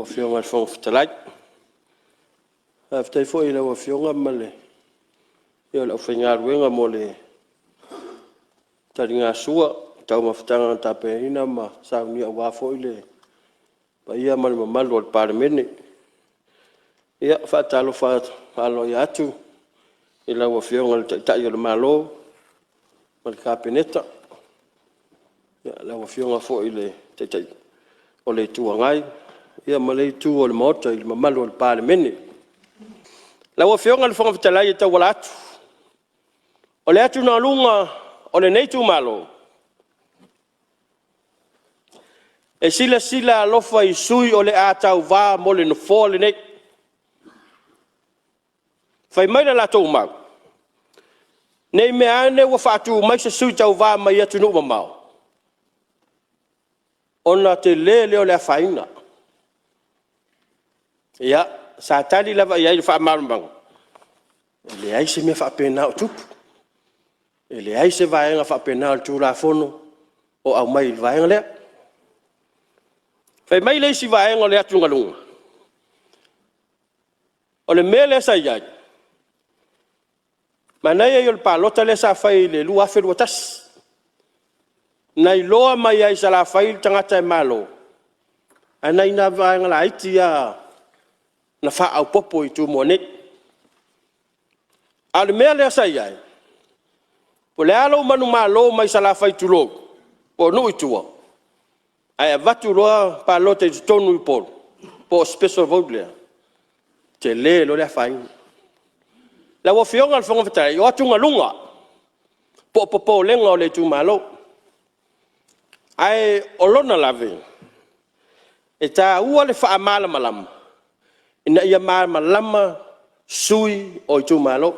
lau fionga fong fitalai. Aftai fo i lau fionga male. Ia lau whainga ruenga mole. Tari ngā sua, tau mawhitanga tape ina ma sauni a wafo i le. Pa ia male mamalu al paremene. Ia whaatalo whaalo i atu. I lau fionga le tai o le malo. Ma le kapeneta. Ia lau fionga fo i le tai. O le tuangai. Ia malei tu o le mota i le mamalu al paremene. Lau fionga le whanga vitalai e tau wala atu. O le atu na lunga o le neitu malo. E sila alofa i sui o le atau wā mo le nofo le nei. Fai mai na latou mau. Nei mea ane wa whaatu mai se sui tau wā mai atu numa mau. Ona te leo le a whaina. Ia, sa tali lava i ai wha marumang. Le ai se mea wha pena o tupu. Le ai se vaenga wha pena o Tulafono o au mai vaenga lea. Fai mai le si vaenga le atu ngalunga. O le mele sa iai. Manai e o le palota le sa fai le lua wherua tas. Nai loa mai ai sa la fai tangata e malo. Anai na vaenga la iti a na wha au popo i tu moane. A le mele sa iai. Po le alo manu malo mai sa la fai tu lo. Po nu i tua. Ai vatu loa palota i tonu i polo. Po special vote lea. Te le lo le fai. La wa fionga al fonga vitai, o atunga lunga. Po lenga o le tu malo. Ai olona lave. E ta ua le faa mala malama. Ina ia malama sui o tu malo.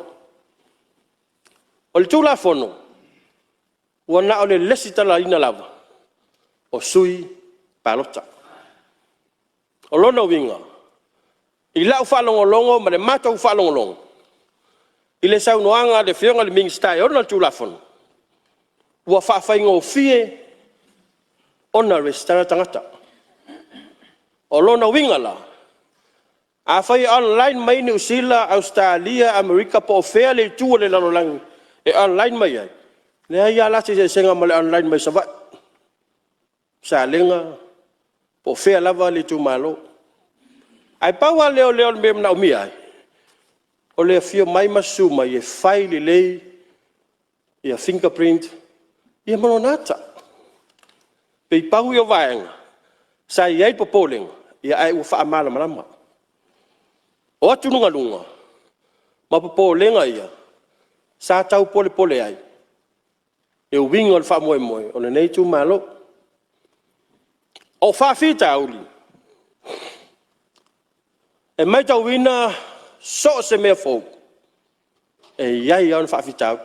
O le Tulafono. Wana o le lesi tala ina lava. O sui palota. Olona winga. Ila u whalongolongo, ma le mata u whalongolongo. Ile sau noanga le fionga le mingstai ona le Tulafono. Ua whawhainga o fie ona restara tangata. O lona winga la. A whai online mai New Zealand, Australia, Amerika po fea le tua le lalolangi. E online mai ai. Le ai ala se senga ma le online mai savat. Sa lenga po fea lava le tu malo. Ai paua leo le mem na umi ai. O le fio mai masuma i e file lei, i a fingerprint, i a mononata. Pei pau i o vaenga, sa i ai popolenga, i a ai ua wha amala malama. O atu nunga lunga, ma popolenga ia, sa tau pole ai. E o winga o le wha moe, o le nei tu malo. O wha fita auli. E mai tau wina, so se mea fau. E iai au na whaafitau.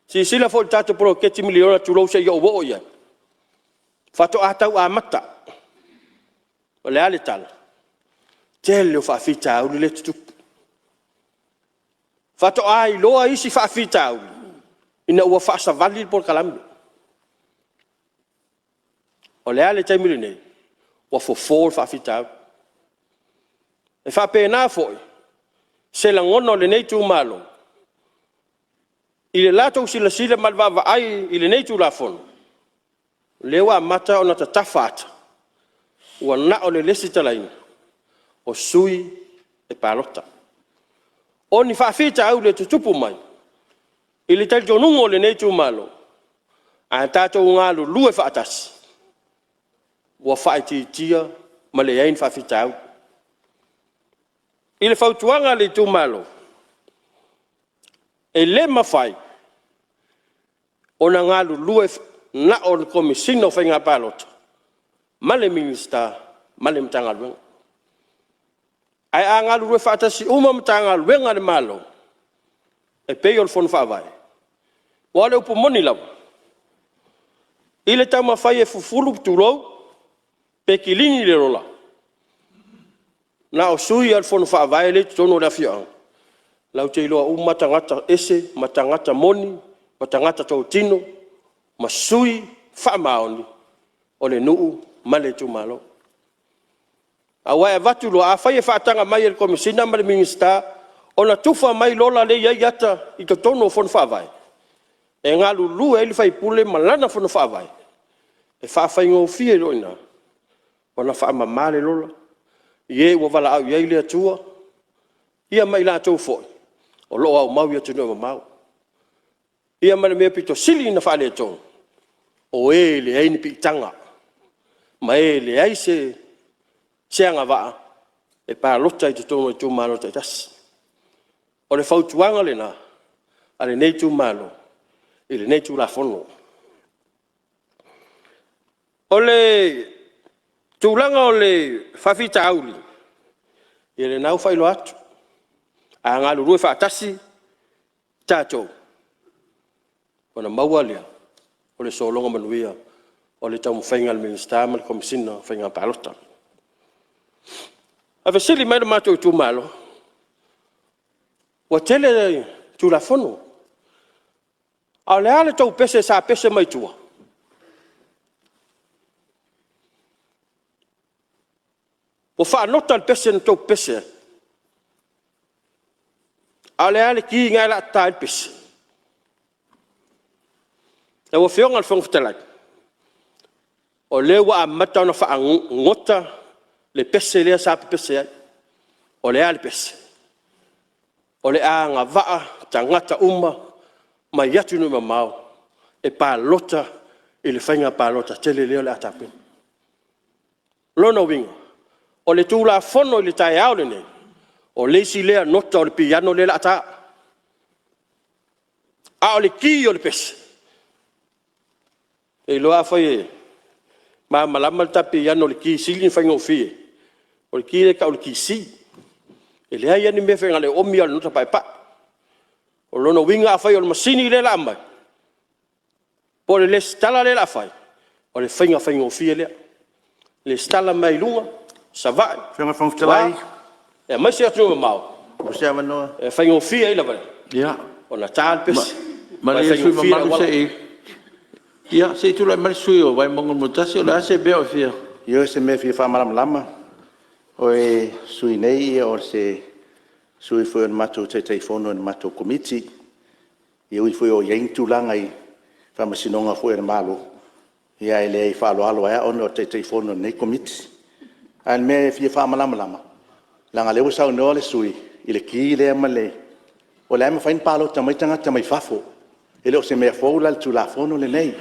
Si sila fau tatu pro keti miliona tulou se iau wo ia. Fato atau a mata. O le ale tala. Tele o whaafitau li le tutupu. Fato a iloa isi whaafitau. Ina ua whaasavali por kalambi. O le ale taimili nei. Ua fofor whaafitau. E wha pēnā foi, se la ngono le nei tu malo. I le latou sila malvava ai i le nei tu Tulafono. Lewa mata o na tatawhata. Ua na o le lesi talaina. O sui e palota. O ni whaafita au le tutupu mai. I le tali tonungo le nei tu malo. A tātou ngālu lue whaatasi. Ua whaiti tia ma le ein whaafita au. I le fautuanga le tu malo. E le mawhai. O na ngalu lue na o le komisino whainga palota. Ma le minista, ma le mtanga luenga. Ai a ngalu lue whaatasi uma mtanga luenga le malo. E peo le fono whaavai. Wale upo moni lau. I le tau mawhai e fufulu tulou. Pe kilini le rola. Na o sui al fono whaavai le tono le afia. Lau te iloa matangata ese, matangata moni, matangata tautino, ma sui whaamaoni o le nuu ma le tu malo. Awa e vatu lo a fai e whaatanga mai e komisina ma le minista ona tufa mai lola le ia iata I to tono fon whaavai. E ngā lulu e li fai pule malana fon whaavai. E whaafai ngō fie loina. Ona whaamamale lola. Ie ua wala au iei lea tua. Ia mai la tau foi. O loa au mau ia tunu e mau. Ia mana mea pito sili na whaale tō. O e le eini pi tanga. Ma e le ai se anga waa. E pā lota I te tono I tū malo te tasi. O le whautuanga le nā. A le nei tū malo. I le nei Tulafono. O le tūlanga o le whawhita auli. I le nau whailo atu. A ngā lurue whaatasi. Tātou. Ona maua lea. O le solonga manuia. O le tau mwhainga le minista ma le komisina whainga pālota. A vesili mai le mātou tū malo. Wa tele Tulafono. A le ale tau pese sa pese mai tua. O whaanota le pese na tau pese. A le ale ki ngai la tae pese. E wa whionga le whangwhitalai. O le wa amata na whaangota le pese lea sa pese ai. O le ale pese. O le a ngā waa tangata uma mai atu nui mamau. E pā lota I le whainga pā lota tele leo le atapin. Lona winga. O le Tulafono I le tae au le nei. O le si lea nota o le piano le la ata. A o le ki o le pese. E loa fai e. Ma malama le ta piano le ki sili ni whainga o fie. O le ki le ka o le ki si. E le hai ani me whainga le omi o le nota pai pa. O lona winga a fai o le masini le la amai. Po le stala le la fai. O le whainga o fie lea. Le stala mai lunga. Savai. Whainga whangwhitalai. E mai se atu mau. O se amanoa. E whainga o fie ila vare. Ia. O na tāl pesi. Ma le sui mamalu se e. Ia, se tula mai sui o vai mongon mutasi o la se bea o fia. Yo se me fia whamalam lama. O e sui nei o se sui foi on matou te Tulafono on matou komiti. I ui foi o yein tulanga I whamasinonga foi on malo. Ia ele I whalo alo ea ono te Tulafono nei komiti. An me fia whamalam lama. Langa leo sau no le sui. I le ki le amale. O le ama whain palo tamai tangata mai whafo. Ele o se mea fōula le Tulafono le nei.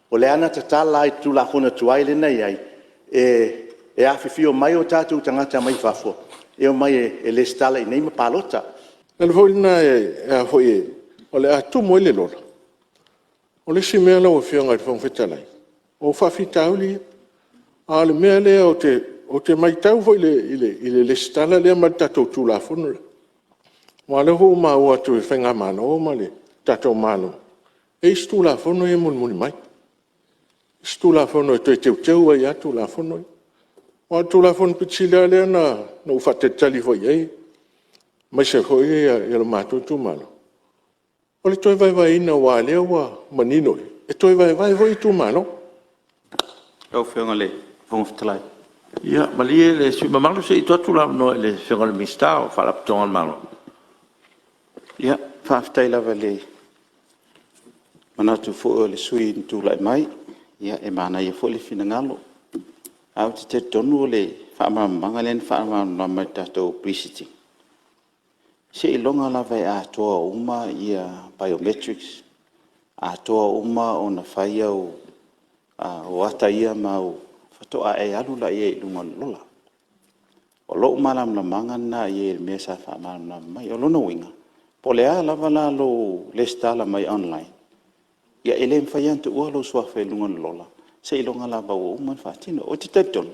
O le ana te tala I Tulafono tuai le nei ai. E awhiwhio mai o tātou tangata mai whafo. E o mai e le stala I nei ma palota. Nel voina e foi o le atu mo le lola. O le si mea la o whionga te whangwhitalai. O whawhitauli. A le mea le o te mai tau foi le stala le ma tātou Tulafono. Ma le ho ma o atu e whenga mana o ma le tātou mano. E Tulafono e mun mai. Tulafono e teu ai a Tulafono. O Tulafono pitila le na ufate tali foi ai. Mai se foi e le matou tu malo. O le toi vai ina wa le wa manino. E toi vai foi tu malo. O whionga le whangwhitalai. Ia, ma lie le sui mamalu se I totu la no le whionga le mista o whalapatonga le malo. Ia, whawhitai lava le manatu fo le sui ntulai mai. Ia, e mana ia fo le finangalo. Au te tonu le whaamamanga len whaamamanga mai tātou prisiti. Se I longa lava e atoa uma ia biometrics. Atoa uma o na whai au o ata ia mau whatoa e alula ia I lunga lola. O lo malam na manga na ia mea sa whaamamanga mai o lona winga. Po le a lava la lo le stala mai online. Ia ele mwhaiantu ua lo suafe lunga lola. Se I longa lava o uman whaatino. O te taton.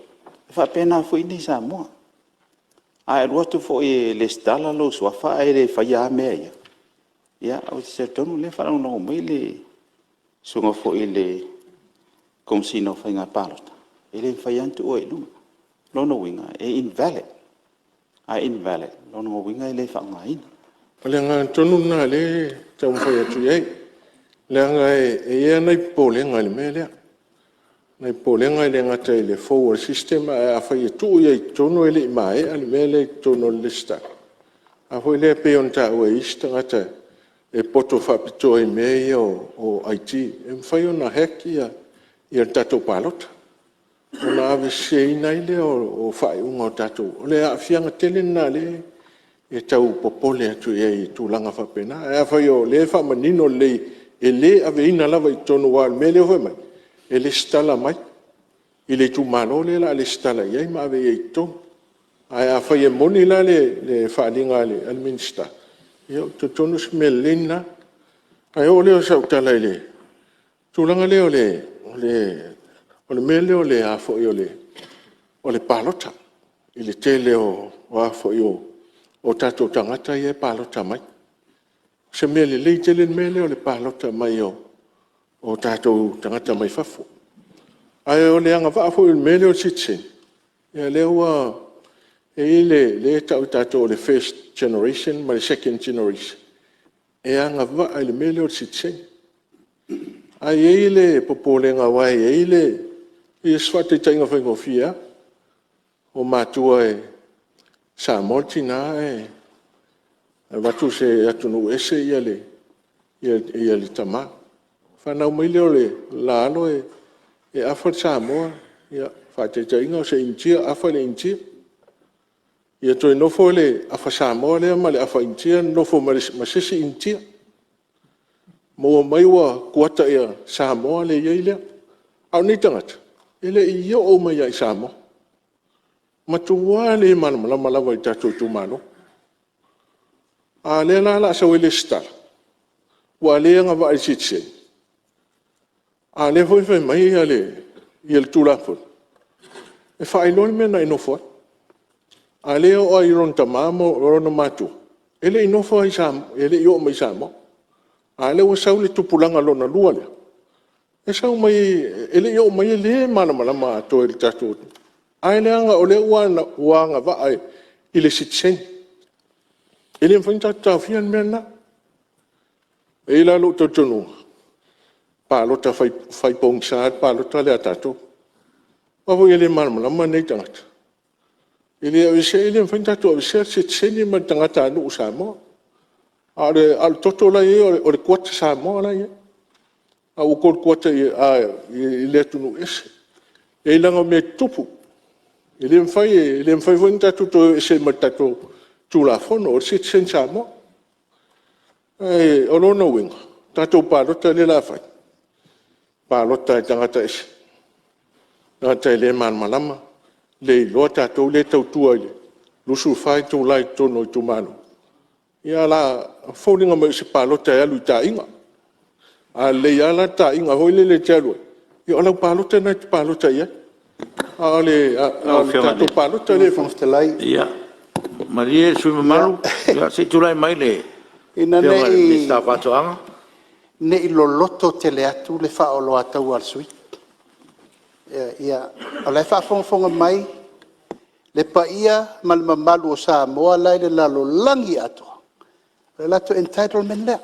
E whapena fo ini sa mua. A e ruatu fo I le stala lo suafa e le whaia mea ia. Ia, o te taton le whanau no mai le sunga fo I le komsino whainga palota. Ele mwhaiantu ua I lunga. Lono winga e invalid. A invalid. Lono winga ele whangaina. Le ngā tonu nā le tau mwhai atu iei. Le ngā e ia nei po le ngā le mea lea. Nei polenga i le ngata i le forward system a whai e tuu i tono e le i mai, a le mea le tono le sta. A hoi le pe on ta ua ista ngata e poto whapito i mea o IT. E mwhai o na heki i al tatou palota. O na ave se ina i le o whai unga o tatou. O le a fianga tele na le e tau popole atu i tūlanga whapena. E a whai o le whamanino le e le ave ina lava i tono wa mea le hoi mai. E le stala mai. I le tūmalo le la le stala iai ma ave i tō. Ai a whai e moni la le whaalinga le al minsta. Ia te tonu smelina. Ai o leo sau tala i le. Tūlanga leo o le mele o le a fo i o le palota. I le tele o a fo i o tatou tangata i e palota mai. Se mele le tele mele o le palota mai o tatou tangata mai fafo. Ai o le anga wha fo i mele o sitse. Ia leo e le tatou o le first generation ma le second generation. E anga wha ai le mele o sitse. Ai e le popole nga wai e le i swate tainga whaingofia o mātua e sa mortina e watu se atunu ese ia le tama. Whanau mai leo le lalo e awha Samoa ia whate tainga o se intia awha le intia. Ia toi nofo le awha Samoa lea ma le awha intia nofo masisi intia. Mua mai wa kuata ia Samoa le iei lea. Au ni tangata. Ele i o mai ai Samoa. Matua le malama i tatou tumano. A le la sa wele stala. Wa le nga va i sitse. A le foi mai ia le Tulafono. E whailoni mena inofo. A le o ai ron tamamo rona matu. Ele inofo ai Samoa. Ele i o mai Samoa. A le wa sau le tupulanga lona lua lea. E sau mai, ele i o mai le malama to il tatou. Ai le anga o le uanga va ai i le sitsen. Ele mwhainta tawhian mena. E la lo tonu. Pa lota fai pong saad, pa lota le atatou. Wawo ele malama nei tangata. Ele mwhainta to avise sitsen i man tangata anu Samoa. Al toto la e o le kuata Samoa la e. A ukor kuata i le tunu ese. E langa me tupu. Ele mwhai wanta tuto ese matato Tulafono o sitsen Samoa. E o lona winga. Tato palota le la fai. Palota e tangata ese. Tangata e le malama. Le loa tato le tautua le. Lusu fai tu lai tono i tumano. Ia la fōringa mai se palota e alu i ta inga. A le ala ta inga hoile le telo. I ola palota na palota ia. A le tato palota le Fonftelai. Ia. Maria sui mamalu. Ia se tulai mai le. Ina Nei nei sta fatoanga. nei loloto tele atu le whaolo atau al sui. Ia, o le whaafonga mai, le paia malmamalu o Samoa lai le lalo langi atu. Le lato entitlement lea.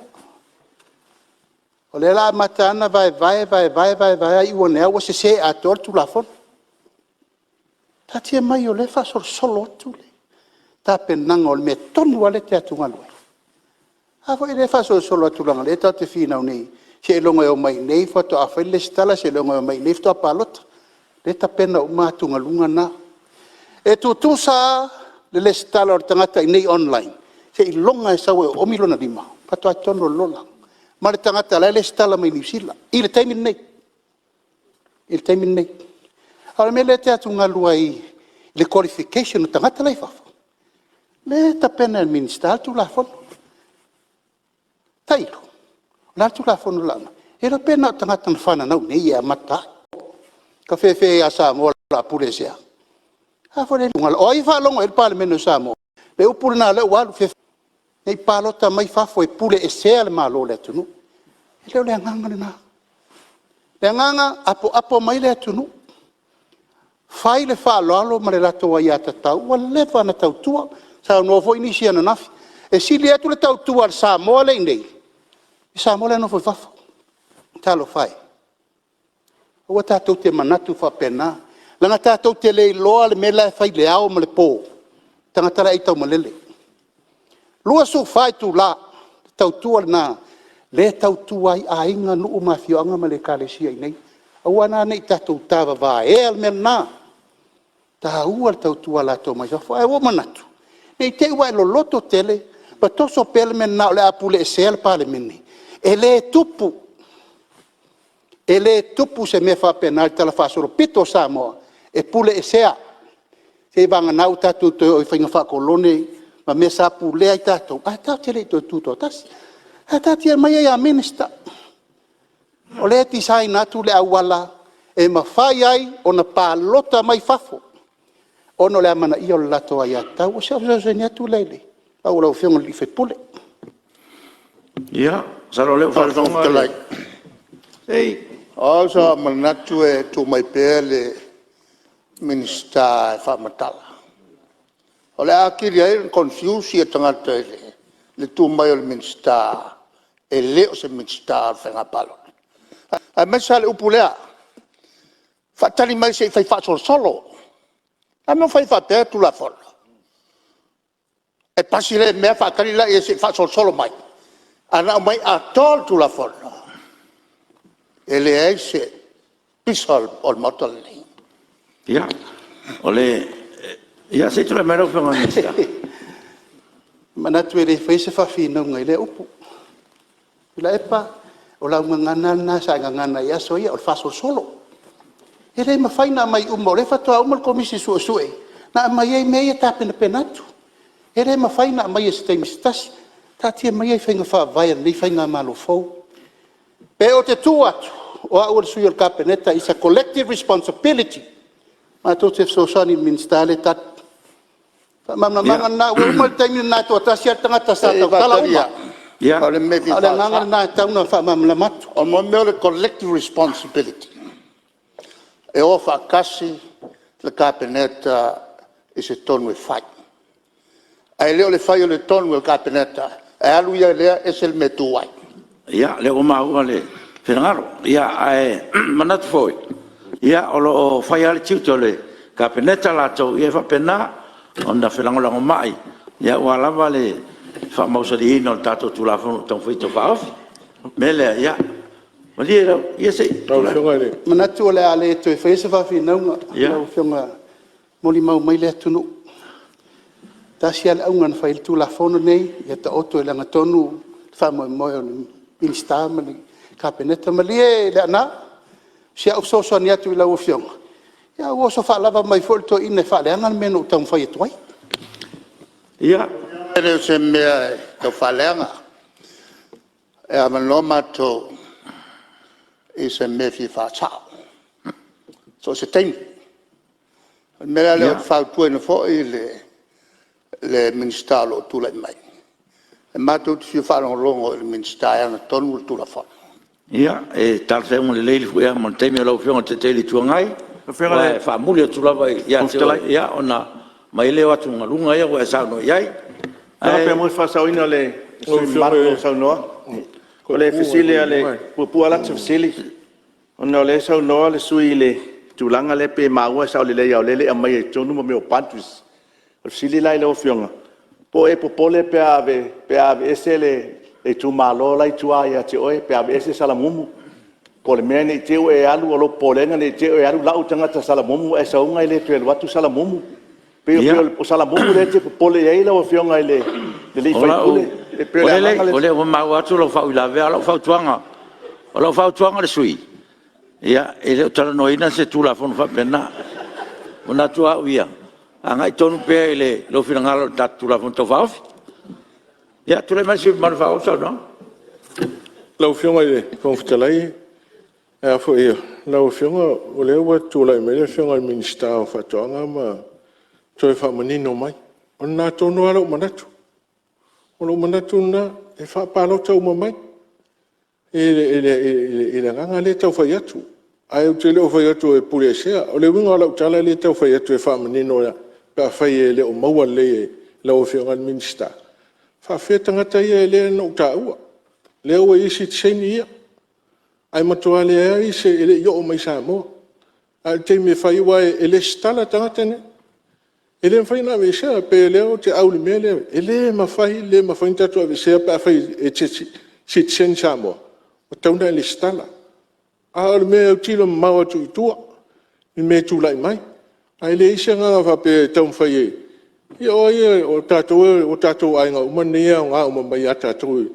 O le la matana vai i wana wa se ator Tulafono. Tatia mai o le faasolosolo atu le. Ta penanga o le me tonu ale te atu ngalua. Afo i le faasolosolo atu langa le ta te fina nei. Se longa o mai nei foto a fai le stala se longa o mai nei foto a palota. Le ta pena o matu ngalunga na. E tu sa le stala o tangata i nei online. Se longa e sawe o milona lima. Pato a tono lola. Ma le tangata le stala mai New I le taimin nei. Il taimin nei. Ala me le te atu ngalua i le qualification o tangata lai fafo. Le ta pena il minister Tulafono. Tailo. La Tulafono lana. E la pena o tangata na whana nau nei e amata. Ka fefe a Samoa la puresea. Afo le lunga. O i whalonga il palemeno Samoa. Le upule na le walu fefe. Nei palota mai fafo e pule e sea le malo le atunu. E leo le anganga le na. Le anganga apo mai le atunu. Fai le whaaloalo ma le lato wa ia tatau. Wa le whana tau tua. Sa no fo inisi ana nafi. E sili atu le tau tua al Samoa le nei. I Samoa le no foi fafo. Talo fai. Ua tātou te manatu whapena. Langa tātou te le loa le mela e whai le ao ma le pō. Tangatara i tau malele. Lua so whai tu la. Tau tua na. Le tau tua i a inga nuu mawhioanga ma le kālesia i nei. Aua nā nei tātou tāwa wā e al mea nā. Tā ua le tau tua la tō mai whai. E o manatu. Nei te ua e lo loto tele. Pa toso pele mea nā o le apule e sel pale mene. E le tupu. E le tupu se me whapena le tala whaasoro pito Samoa. E pule e sea. Se vanga nau tātou toi oi whainga whakolone. Ma me sa pule ai tātou. A tātou te le toi tūto tasi. A tātou ia mai a minister. O le ti sai natu le awala. E ma whai ai o na pālota mai whafo. Ono le amana i o le lato ai atau. O se ni atu leile. Au lau whionga li whai pule. Ia, saro leo whaalonga le. Ei. O sa manatu e tu mai pēr le minister e whamatala. O le akiri ai confuse e tangata le tu mai o le minister e leo se minister whenga palo. A mesa le upulea. Whatari mai se i whai faasolosolo. A mea whai whapea Tulafono. E pasi le mea whakari la e se faasolosolo mai. Ana mai a tol Tulafono. E le ai se pisol o motor nei. Ia, o le, ia se tu le mero whenga minister. Manatu e le whai se whawhina ngai le upu. Tuilaepa, o lau ngangana na sa ngangana ia so ia o le faasolosolo. E le mawhaina mai uma o le whatoa uma le komisi sue. Na mai ei mea tāpena penatu. E le mawhaina mai e se teimistasi. Tātia mai ei whainga whaavai nei whainga malo fau. Pe o te tū atu, o au le sui o le kapeneta, is a collective responsibility. Ma tō te sosani ministale tat. Mamanga nā, ua uma le taimi nā tō atasi a tangata sa tau tala uma. Ia, O le mewi Ale nganga nā tauna whamamla matu. o mo meo le collective responsibility. E o whakasi le kapeneta i se tonu e whai. Ai leo le whai o le tonu e kapeneta. E alu ia lea e se le metu ai. ia, le o maua le whenangaro. Ia, ae, manatu foi. Ia, o lo o whai ale tiuto le kapeneta lato, ia whapena, o na whenangolango mai. Ia, ua lava le whamausari ino le tato Tulafono tong whito whaofi. Mele, ia, mali e rau, ia se. Tau whionga le. Manatu o le ale e toi whaisa whawhinaunga. Ia. Lau whionga moli mau mai le atunu. Tasi ale aunga na whaile Tulafono nei, ia ta oto e langa tonu, whamoe moe o le minister ma le kapeneta mali e le ana. Si au soso ni atu i lau whionga. Ia ua so whaalava mai fo le to ina whaaleanga na meno tau mwhai atuai. Ia, Ere se mea e tau whaleanga. E a manoma to i se mea fi whaatau. So se teimi. Mea leo whautue na fo i le minister lo tula i mai. E mātou tu fiu whalongo le minister e ana tonu le Tulafono. ia, e tal se un le leili fuea, mon teimi o lau whionga te teili tuangai. Whenga le whaamuli o tulava ia te o, ia, ona mai leo atu ngā lunga ia, ua e sauno iai. Nā pia mui whasauina le sui marco saunoa. O le fisile a le pupua lata fisile. Ona o le saunoa le sui le tūlanga le pe maua sau le lea o lele a mai e tonu mo meo pantus. O fisile lai leo whionga. Po e popole pe ave ese le tu malo lai tua ia te oe pe ave ese salamumu. Po le mea nei teo e alu o lo polenga nei teo e alu lau tangata salamumu e saunga i le tuelu watu salamumu. Pe o salamumu le te popole e la o whionga i le lei whaipule. O le o mau atu lau whau i la vea, lau whau tuanga. O lau whau tuanga le sui. Ia, e leo tala noina se Tulafono whapena. O nā tua au ia. A ngai tonu pēr i le lo whinangalo tatu Tulafono tau whaufi. Ia, tule mai si manu whau sau no? Lau whionga i le konfitalai. E a fo ia. Lau whionga o le ua tūlai me le whionga i minister o whatoanga ma toi whamanino mai. O nā tonu alau manatu. O lo manatu na e whapalo tau mamai. E le nganga le tau whai atu. Ai o te leo whai atu e puri e sea. O le winga lau tala le tau whai atu e whamanino ya. Pea whai e le o maua le e lau whionga minister. Whawhia tangata ia e le no ta ua. Le ua isi tseini ia. ai matua le ai se ele yo mai sa mo al te me fai wa ele stala tangata ne ele fai na ve se pe le o te au le mele ele ma fai tatu ve se pa fai e te sit sen sa mo o tauna le stala a le me o tilo ma tu tu me tu lai mai ai le se nga fa pe tau fai o tatou ai nga umania nga umai ata tu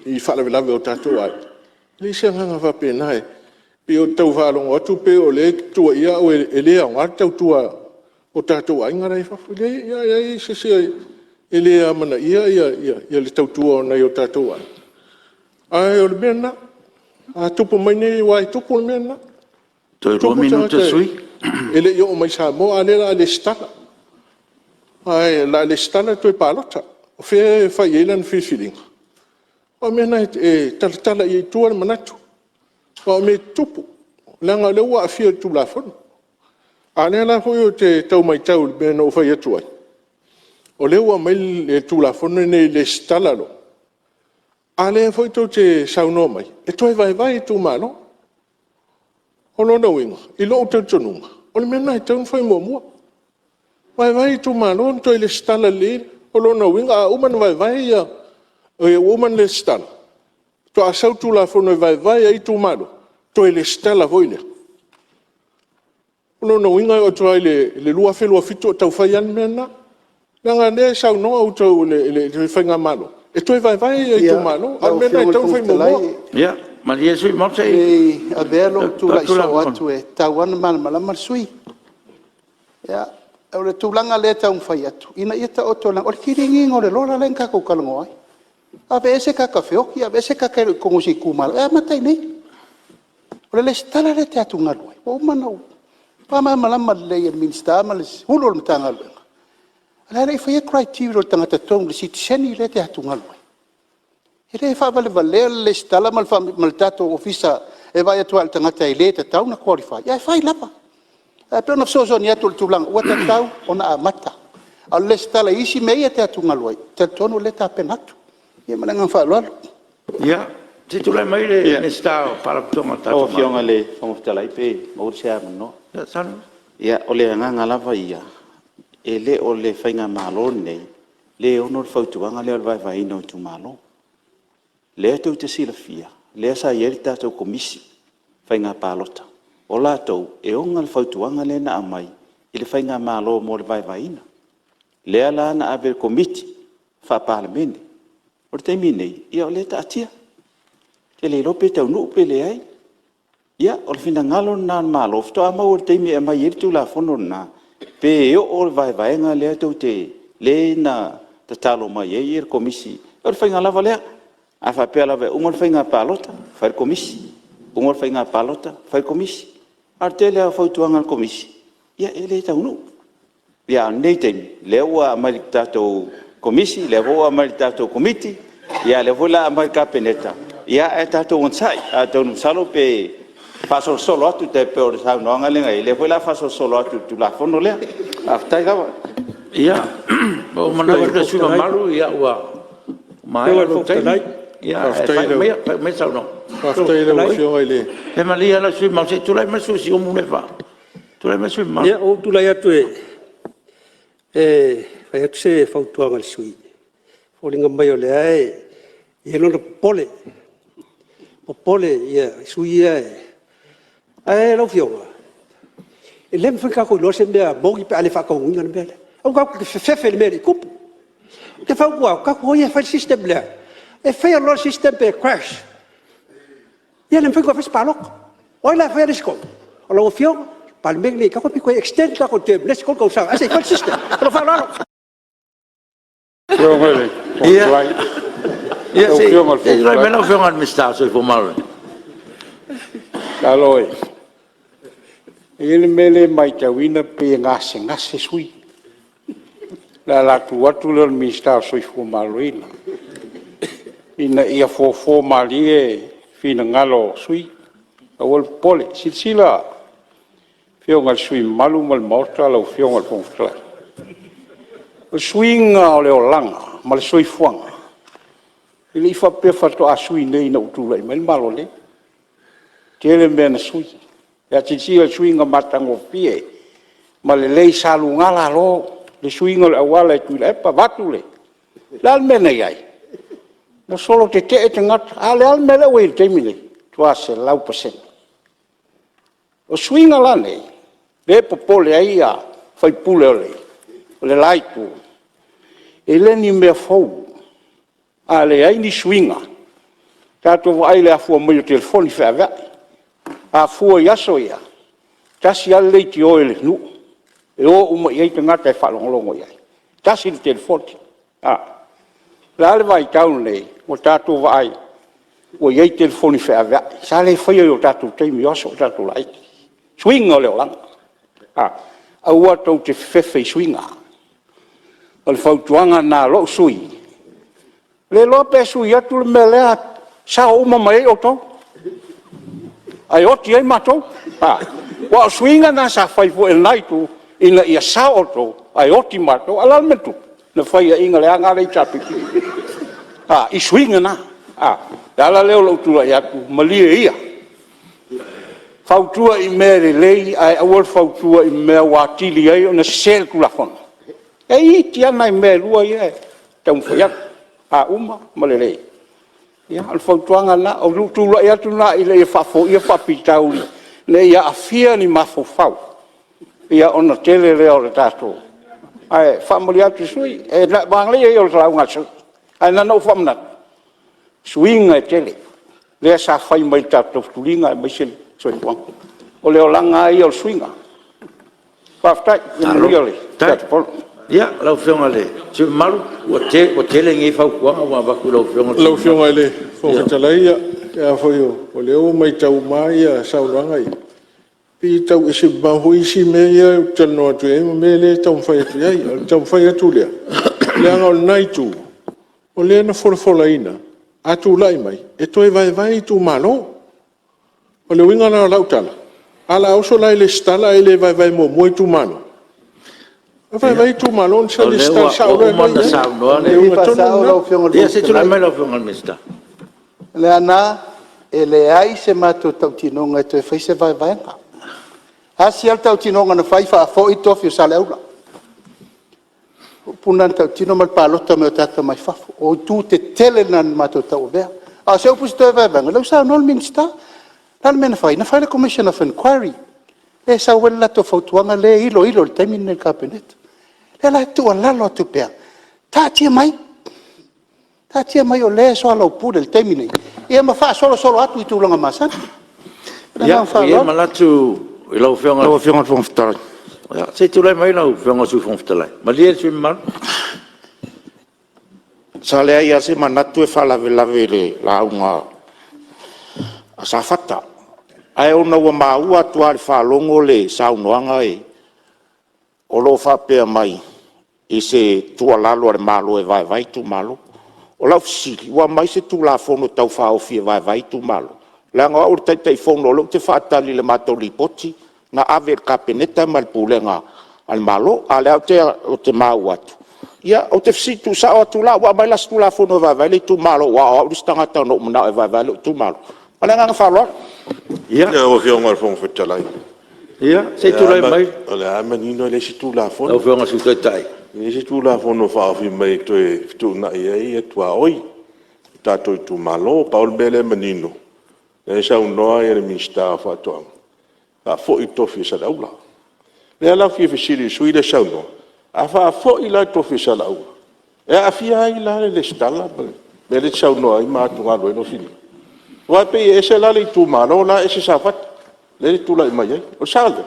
I fala vela o tatou ai le se nga fa pe nai pe o tau va lo tu pe o le tu ia o ele nga tau tu o tatou ai nga rai fa le ia se ele amana ia le tau tu o nei o tatou ai o le mena a tupu mai nei wai tupu le mena Toi 2 minutos sui. ele yo mai sa mo ale la le stala ai la le stala tu palota o fe fa yelan fi feeling o mena e tala I tuar manatu o me tupu langa le wa fi Tulafono ane la ho te tau mai tau be no fa yetu ai o le wa mai le Tulafono nei le stala lo ale foi to te sauno mai e toi vai tu malo o lo no winga I lo te tununga o le mena tau foi mo vai tu malo to le stala le o lo no winga uman vai ya o uman le stala to a sau Tulafono vai ai tu malo to le stala voile no winga o to le lua felo fito tau fai an mena nga le sau no o to le fai nga malo e to vai ai tu malo al mena tau fai mo Ya, mas Yesu mo sei. E a velo tu la so atu e tawan mal mal sui. Ya, o le tulanga le tau fai atu. Ina ita o to lang o kiringi ngore lora len ka ko kalongo ai. A vese ka ka feoki, a vese ka ka ko si kumal. E matai nei. O le stala le te atu ngaloi. O manau. Pa ma malama le minsta mal hulol mtanga le. Ala le fai criteria tangata tong le sitini le te atu ngaloi. Ele fa vale le stala mal tato ofisa e vai atu al tangata ile te tau na qualify. Ya fai lapa. E pe no so ni atu tulang o te tau ona amata. Al le stala isi mei te atu ngaloi. Te tono le ta penatu. Ia malanga fa lo. Ya, se tu le mai le stao para tonga ta. O fionga le fongofta lai pe mo se no. Ya san. Ia ole nga lava ia ele ole fainga malo nei le ono fautuanga le vai no tu malo le tu te silafia le sa yeri tato komisi fainga palota ola to e onga fautuanga le na mai ile fainga malo mo le vai na le ala na ave komiti fa parlamento o te mine ia ole tatia te le lope tau nu pele ai ia o fina ngalo na malo fto ama o te mi mai ir Tulafono na pe o vai nga le to te le na te talo mai ir komisi o fina lava le a fa pe lava o fina palota fa komisi o fina palota fa komisi artele a foi tuanga komisi ia ele tau nu ia nei te le o mai tato komisi le o mai tato komiti ia le vola mai kapeneta ia e tato onsai a tonu salo pe faasolosolo atu te pe o le saunoaga legai le foi la faasolosolo atu Tulafono lea aftai lava Ya, o mana le suga malu ya wa. Mai lo tai. Ya, me sa no. aftai le fionga ile E malia la sui ma se tu lai masu si o mu le fa. Tu lai masu ma. Ya, o tu lai atu fai atu se fautuanga le sui. Folinga mai o le ai, e lona popole, ia, sui ia e lau fionga. E lem fai kako ilo se mea mogi pe ale whakaunga na mea. Au kako ke fefe le mea i kupu. Ke whakua, kako ia fai system lea. E fai a lor system pe crash. Ia lem fai kua fes palok. Oi la fai a risko. O lau fionga, palmeng ni, kako pi koe extend kako te mnes kol kau sa. Ase fai system. Alo wha lalo. Fionga le. Ya se. E lai mena fionga me sta so fo mal. Aloi. Ele mele mai tawina pe ngase sui. La tu le mista so fo maluina. Ina ia fo malie fina ngalo sui. Awal pole sila. Fionga sui malu mal morta lo fionga pongfla. Suinga ole olanga mal sui fuanga. Ili fa pe fa to asui nei na utulai mal malole. tele mena sui ya tisi o sui nga matango pie ma le lei salu ngala lo le sui nga le awala e Tuilaepa vatu le lal mena iai na solo te ngat ale al mele we te mile tua se lau pasen o sui nga lane le popole ai a fai pule le laitu e le ni mea fou ale ai ni suinga tato ai le afua mo telefoni fa va a fua yaso ia tasi al le ti oile nu e o uma ia te ngata e fa longo ia tasi le telefoni la le vai tau le mo tato vai o ia telefoni fa va sa le foi o tato te mi oso tato lai suinga le lang a ua tau te fefe suinga o le fautuanga na lo sui le lo pe sui atu le melea sa uma mai o tau ai oti ai matou wa suinga na sa fai fo el naitu ina ia sa o tau ai oti matou alal metu na fai inga le anga le chapi i suinga na dala leo lo tu ia tu malia ia fautua i mere lei ai awol fautua i me watili ai ona sel Tulafono e ti ana i me lua ia tau fia uma malele ia al fautuanga na o lu tu ia tu na ile fa fo ia fa pitau le ia afia ni mafofau ia ona tele le o tato ai familia tu sui e na bang le ia o tau ngaso ai na no famna swing tele le sa fai mai tato tulinga mai sel so ipon o le olanga ia o swinga faftai ni le tato ya lau fionga le si malu o tele ngi fa kwa wa ba ku lau fionga le fo talai ya fo yo o le o mai tau mai ya sa langa i pi tau isi ba hui si me ya tano tu e me le tau fa tu ya tau fa tu le le nga nai tu o le na fo laina a tu lai mai e toi vai tu malo o le winga na lautala ala o so lai le stala ele vai mo tu mano vai tu malon sa le sta sa o manda sa no le pasao lo fiong dia se tu la melo fiong mista le ana ele ai se mato tau tinonga to fai se vai ha si al tau tinonga na fai fa fo i tofi sa le ula punan tau tino mal palota me tata mai fa o tu te tele nan mato tau ve a se opus to vai lo sa no minsta tal men fai na fai le commission of inquiry e sa wela to fautuanga le ilo le taimi nel cabinet le la tu ala lo tu pe ta tia mai o le so lo pu del taimi nei e ma fa solo atu tu longa masan ya ya malatu lo fionga fon ftala ya se tu le mai lo fionga su fon ftala ma li su mal Sa le ia se manatu e fala lave le la unga sa fata ai ona wa maua tua le falongo le saunoanga e o lo fa pe mai i se tua lalo le malo e vai tu malo o la fsili wa mai se Tulafono tau fa o fie vai tu malo la nga o tai fono lo te fa tali le matoli poti na ave kapeneta mal pulenga al malo ale o te mau atu ia o te fsitu sa o tu la wa mai la Tulafono vai le tu malo wa o stanga ta no mna vai tu malo ala nga fa lo ya o fionga fon fetalai ya se tu le mai ala menino le si Tulafono lo fionga su tai ni si Tulafono fa fi mai to e tu na ia tua oi tato tu malo paul bele menino e sa uno ia le mista fa to a fo i to fi sa daula le ala fi sili sui le sa uno a fa fo i la to fi sa daula e a fi ai la le stalla be le sa uno ai ma tu ngalo no fini wa pe e se la le tu malo la e se sa fat le tu la mai o salve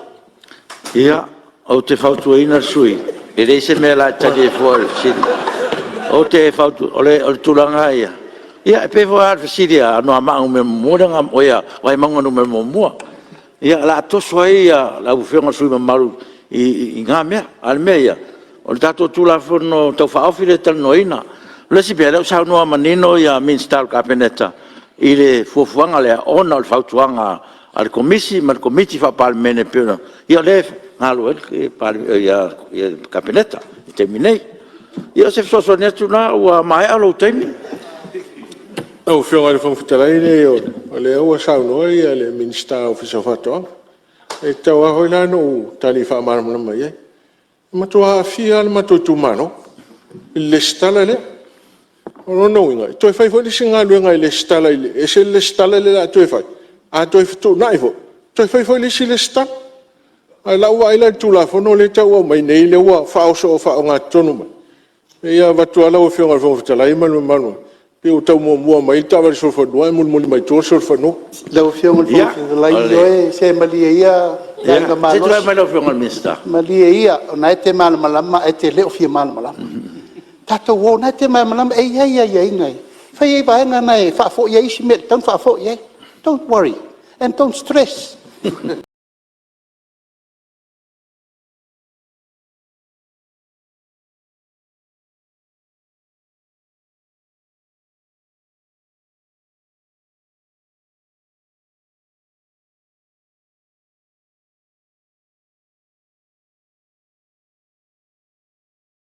ia o te fautu ina sui e le se me la tadi for si o te fautu ole o tulanga ia ia pe vo ar sidia no ma me modanga oia vai manga no me mo ia la to soia la ufenga sui malu i ngame al meia o tato Tulafono to fa ofile tal noina le si pele sa no manino ia minstal capeneta ile fuanga le ona al fautuanga al comisi mal comiti fa pal mene pena ia le ngalo e pal ia capeneta terminei ia se so netu na o mai alo temi o fionga le fon fetalai le o O le ua saunoa ia le Minister of Whatoanga. E tau ahoi la no tali whaamaramana mai ai. Matua fia le matotu mano. Le stala le. O no inga. Toi fai fo le singa luenga le stala ile. E se le stala le la toi fai. A toi fitu nai fo. Toi fai fo le si le stala. A la ua ila Tulafono le tau au mai nei le ua faasolosolo faonga tonu mai. E ia vatua la o fionga le fongatalai manu. Pe o tau mua mai tawa le solfanua e muli mai tua solfanua. Lau fiong le fongatalai oe se malia ia Ia, se tu mai lo fionga minister. malia ia ona te malama e te leo fia malama. Tato wo na te malama e ia ngai. Fai e baenga nai fa fo ia isi me don't fa fo ia. Don't worry and don't stress.